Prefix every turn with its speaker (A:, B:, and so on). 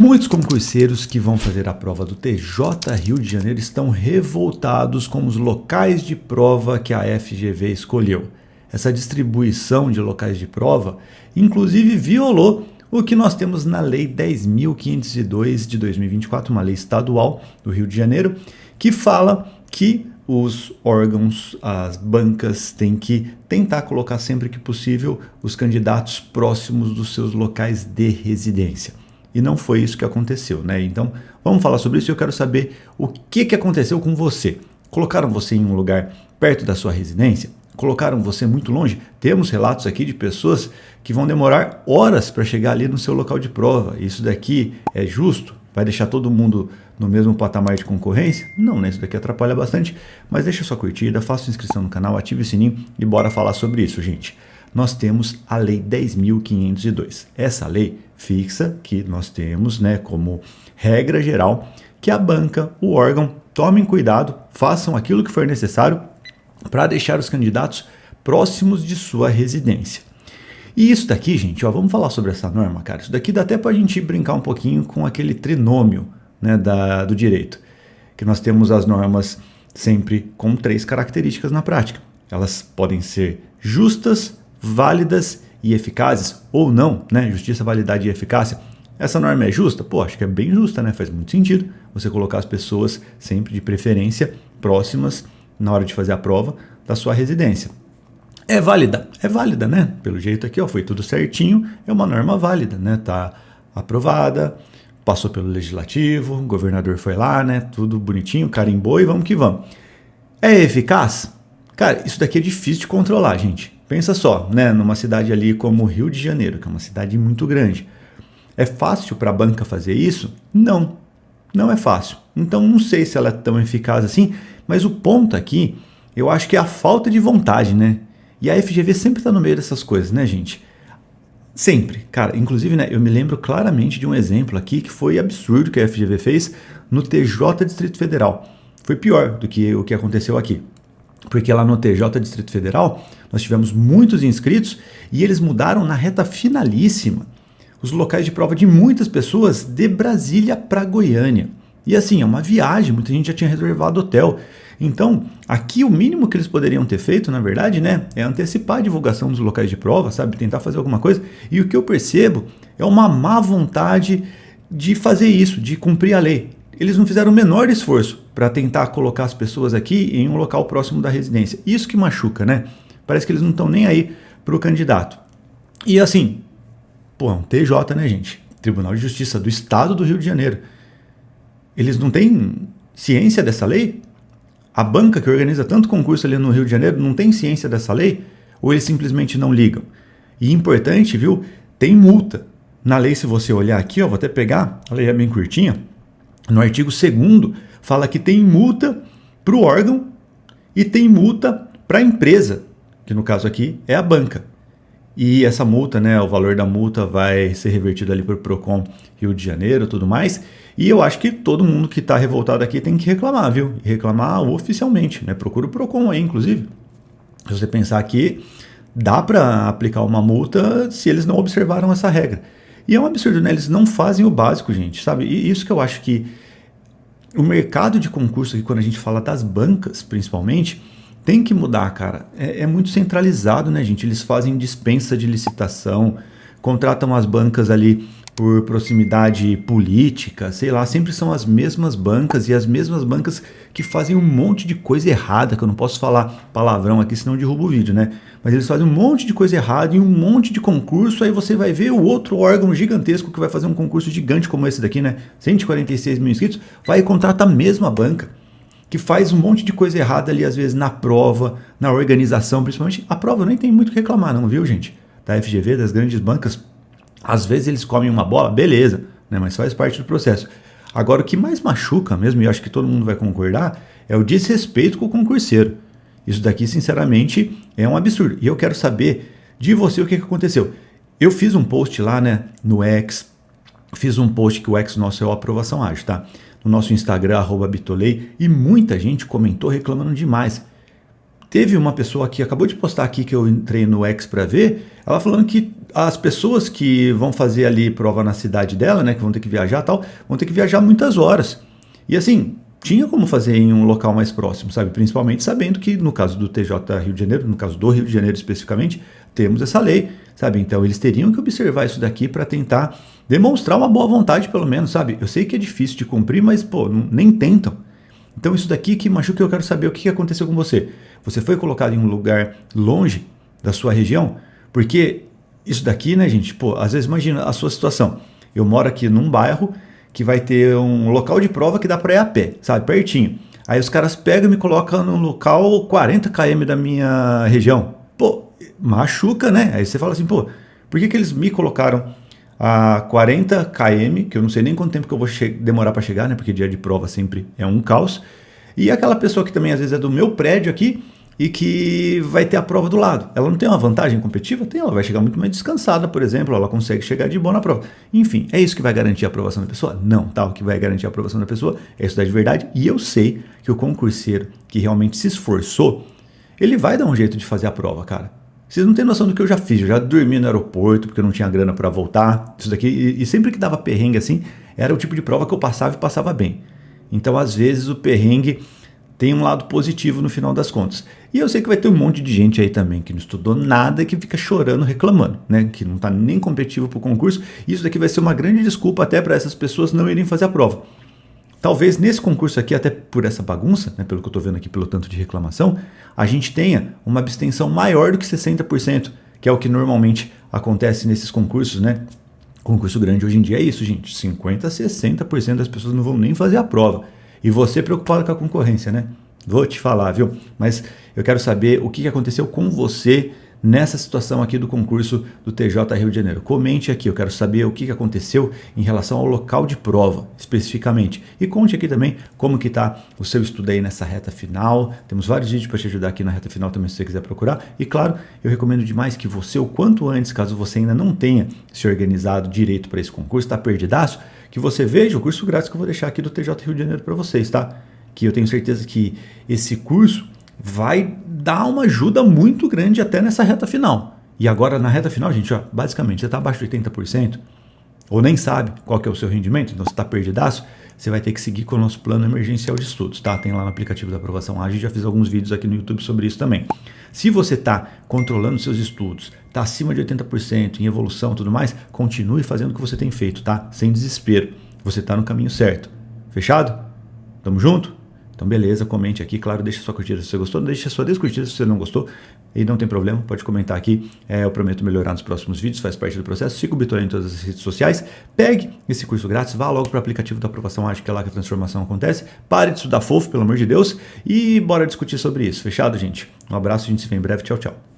A: Muitos concurseiros que vão fazer a prova do TJ Rio de Janeiro estão revoltados com os locais de prova que a FGV escolheu. Essa distribuição de locais de prova, inclusive, violou o que nós temos na Lei 10.502 de 2024, uma lei estadual do Rio de Janeiro, que fala que os órgãos, as bancas, têm que tentar colocar sempre que possível os candidatos próximos dos seus locais de residência. E não foi isso que aconteceu, né? Então, vamos falar sobre isso e eu quero saber o que aconteceu com você. Colocaram você em um lugar perto da sua residência? Colocaram você muito longe? Temos relatos aqui de pessoas que vão demorar horas para chegar ali no seu local de prova. Isso daqui é justo? Vai deixar todo mundo no mesmo patamar de concorrência? Não, né? Isso daqui atrapalha bastante. Mas deixa sua curtida, faça sua inscrição no canal, ative o sininho e bora falar sobre isso, gente. Nós temos a Lei 10.502. Essa lei fixa que nós temos, né, como regra geral, que a banca, o órgão, tomem cuidado, façam aquilo que for necessário para deixar os candidatos próximos de sua residência. E isso daqui, gente, ó, vamos falar sobre essa norma, cara. Isso daqui dá até para a gente brincar um pouquinho com aquele trinômio, né, do direito, que nós temos as normas sempre com 3 características na prática. Elas podem ser justas, válidas e eficazes, ou não, né? Justiça, validade e eficácia. Essa norma é justa? Pô, acho que é bem justa, né? Faz muito sentido você colocar as pessoas sempre de preferência próximas na hora de fazer a prova da sua residência. É válida? É válida, né? Pelo jeito aqui, ó, foi tudo certinho, é uma norma válida, né? Tá aprovada, passou pelo legislativo, o governador foi lá, né? Tudo bonitinho, carimbou e vamos que vamos. É eficaz? Cara, isso daqui é difícil de controlar, gente. Pensa só, né, numa cidade ali como Rio de Janeiro, que é uma cidade muito grande. É fácil para a banca fazer isso? Não, não é fácil. Então não sei se ela é tão eficaz assim, mas o ponto aqui, eu acho que é a falta de vontade, né? E a FGV sempre está no meio dessas coisas, né, gente? Sempre. Cara, inclusive, né, eu me lembro claramente de um exemplo aqui que foi absurdo que a FGV fez no TJ Distrito Federal. Foi pior do que o que aconteceu aqui. Porque lá no TJ Distrito Federal, nós tivemos muitos inscritos e eles mudaram na reta finalíssima os locais de prova de muitas pessoas de Brasília para Goiânia. E assim, é uma viagem, muita gente já tinha reservado hotel. Então, aqui o mínimo que eles poderiam ter feito, na verdade, né, é antecipar a divulgação dos locais de prova, sabe? Tentar fazer alguma coisa. E o que eu percebo é uma má vontade de fazer isso, de cumprir a lei. Eles não fizeram o menor esforço para tentar colocar as pessoas aqui em um local próximo da residência. Isso que machuca, né? Parece que eles não estão nem aí para o candidato. E assim, pô, é um TJ, né, gente? Tribunal de Justiça do Estado do Rio de Janeiro. Eles não têm ciência dessa lei? A banca que organiza tanto concurso ali no Rio de Janeiro não tem ciência dessa lei? Ou eles simplesmente não ligam? E importante, viu? Tem multa. Na lei, se você olhar aqui, ó, vou até pegar, a lei é bem curtinha. No artigo 2º, fala que tem multa para o órgão e tem multa para a empresa, que no caso aqui é a banca. E essa multa, né, o valor da multa vai ser revertido ali para o Procon Rio de Janeiro e tudo mais. E eu acho que todo mundo que está revoltado aqui tem que reclamar, viu? E reclamar oficialmente, né? Procura o Procon aí, inclusive. Se você pensar que dá para aplicar uma multa se eles não observaram essa regra. E é um absurdo, né? Eles não fazem o básico, gente, sabe? E isso que eu acho que o mercado de concurso aqui, quando a gente fala das bancas, principalmente, tem que mudar, cara. É muito centralizado, né, gente? Eles fazem dispensa de licitação, contratam as bancas ali por proximidade política, sei lá, sempre são as mesmas bancas e as mesmas bancas que fazem um monte de coisa errada, que eu não posso falar palavrão aqui, senão eu derrubo o vídeo, né? Mas eles fazem um monte de coisa errada e um monte de concurso, aí você vai ver o outro órgão gigantesco que vai fazer um concurso gigante como esse daqui, né? 146 mil inscritos, vai e contrata a mesma banca, que faz um monte de coisa errada ali, às vezes na prova, na organização, principalmente. A prova nem tem muito o que reclamar não, viu, gente? Da FGV, das grandes bancas, às vezes eles comem uma bola, beleza, né? Mas faz parte do processo. Agora, o que mais machuca mesmo, e eu acho que todo mundo vai concordar, é o desrespeito com o concurseiro. Isso daqui, sinceramente, é um absurdo. E eu quero saber de você o que aconteceu. Eu fiz um post lá, né, no X, fiz um post que o X nosso é o Aprovação Ágil, tá? No nosso Instagram, @bitolei, e muita gente comentou reclamando demais. Teve uma pessoa que acabou de postar aqui, que eu entrei no X para ver, ela falando que as pessoas que vão fazer ali prova na cidade dela, né, que vão ter que viajar e tal, vão ter que viajar muitas horas. E assim, tinha como fazer em um local mais próximo, sabe? Principalmente sabendo que no caso do TJ Rio de Janeiro, no caso do Rio de Janeiro especificamente, temos essa lei, sabe? Então eles teriam que observar isso daqui para tentar demonstrar uma boa vontade, pelo menos, sabe? Eu sei que é difícil de cumprir, mas, pô, nem tentam. Então isso daqui que machuca, eu quero saber o que aconteceu com você. Você foi colocado em um lugar longe da sua região? Porque isso daqui, né, gente, pô, às vezes imagina a sua situação. Eu moro aqui num bairro que vai ter um local de prova que dá para ir a pé, sabe, pertinho. Aí os caras pegam e me colocam num local 40 km da minha região. Pô, machuca, né? Aí você fala assim, pô, por que eles me colocaram a 40 km, que eu não sei nem quanto tempo que eu vou demorar para chegar, né? Porque dia de prova sempre é um caos. E aquela pessoa que também às vezes é do meu prédio aqui e que vai ter a prova do lado. Ela não tem uma vantagem competitiva? Tem, ela vai chegar muito mais descansada, por exemplo, ela consegue chegar de boa na prova. Enfim, é isso que vai garantir a aprovação da pessoa? Não, tá? O que vai garantir a aprovação da pessoa é estudar de verdade. E eu sei que o concurseiro que realmente se esforçou, ele vai dar um jeito de fazer a prova, cara. Vocês não têm noção do que eu já fiz. Eu já dormi no aeroporto porque eu não tinha grana para voltar. Isso daqui, e sempre que dava perrengue assim, era o tipo de prova que eu passava e passava bem. Então, às vezes, o perrengue tem um lado positivo no final das contas. E eu sei que vai ter um monte de gente aí também que não estudou nada e que fica chorando, reclamando, né? Que não está nem competitivo para o concurso. Isso daqui vai ser uma grande desculpa até para essas pessoas não irem fazer a prova. Talvez nesse concurso aqui, até por essa bagunça, né, pelo que eu estou vendo aqui, pelo tanto de reclamação, a gente tenha uma abstenção maior do que 60%, que é o que normalmente acontece nesses concursos, né? Concurso grande hoje em dia é isso, gente. 50% a 60% das pessoas não vão nem fazer a prova. E você preocupado com a concorrência, né? Vou te falar, viu? Mas eu quero saber o que aconteceu com você nessa situação aqui do concurso do TJ Rio de Janeiro. Comente aqui, eu quero saber o que aconteceu em relação ao local de prova, especificamente. E conte aqui também como que está o seu estudo aí nessa reta final. Temos vários vídeos para te ajudar aqui na reta final também, se você quiser procurar. E claro, eu recomendo demais que você, o quanto antes, caso você ainda não tenha se organizado direito para esse concurso, está perdidaço, que você veja o curso grátis que eu vou deixar aqui do TJ Rio de Janeiro para vocês, tá? Que eu tenho certeza que esse curso vai dar uma ajuda muito grande até nessa reta final. E agora na reta final, gente, ó, basicamente, você está abaixo de 80%, ou nem sabe qual que é o seu rendimento, então você está perdidaço, você vai ter que seguir com o nosso plano emergencial de estudos, tá? Tem lá no aplicativo da Aprovação Ágil, já fiz alguns vídeos aqui no YouTube sobre isso também. Se você está controlando seus estudos, está acima de 80% em evolução e tudo mais, continue fazendo o que você tem feito, tá? Sem desespero. Você está no caminho certo. Fechado? Tamo junto? Então beleza, comente aqui, claro, deixa sua curtida se você gostou, deixa sua descurtida se você não gostou, e não tem problema, pode comentar aqui, eu prometo melhorar nos próximos vídeos, faz parte do processo, siga o Bitolé em todas as redes sociais, pegue esse curso grátis, vá logo para o aplicativo da Aprovação Ágil, que é lá que a transformação acontece, pare de estudar fofo, pelo amor de Deus, e bora discutir sobre isso, fechado, gente? Um abraço, a gente se vê em breve, tchau, tchau.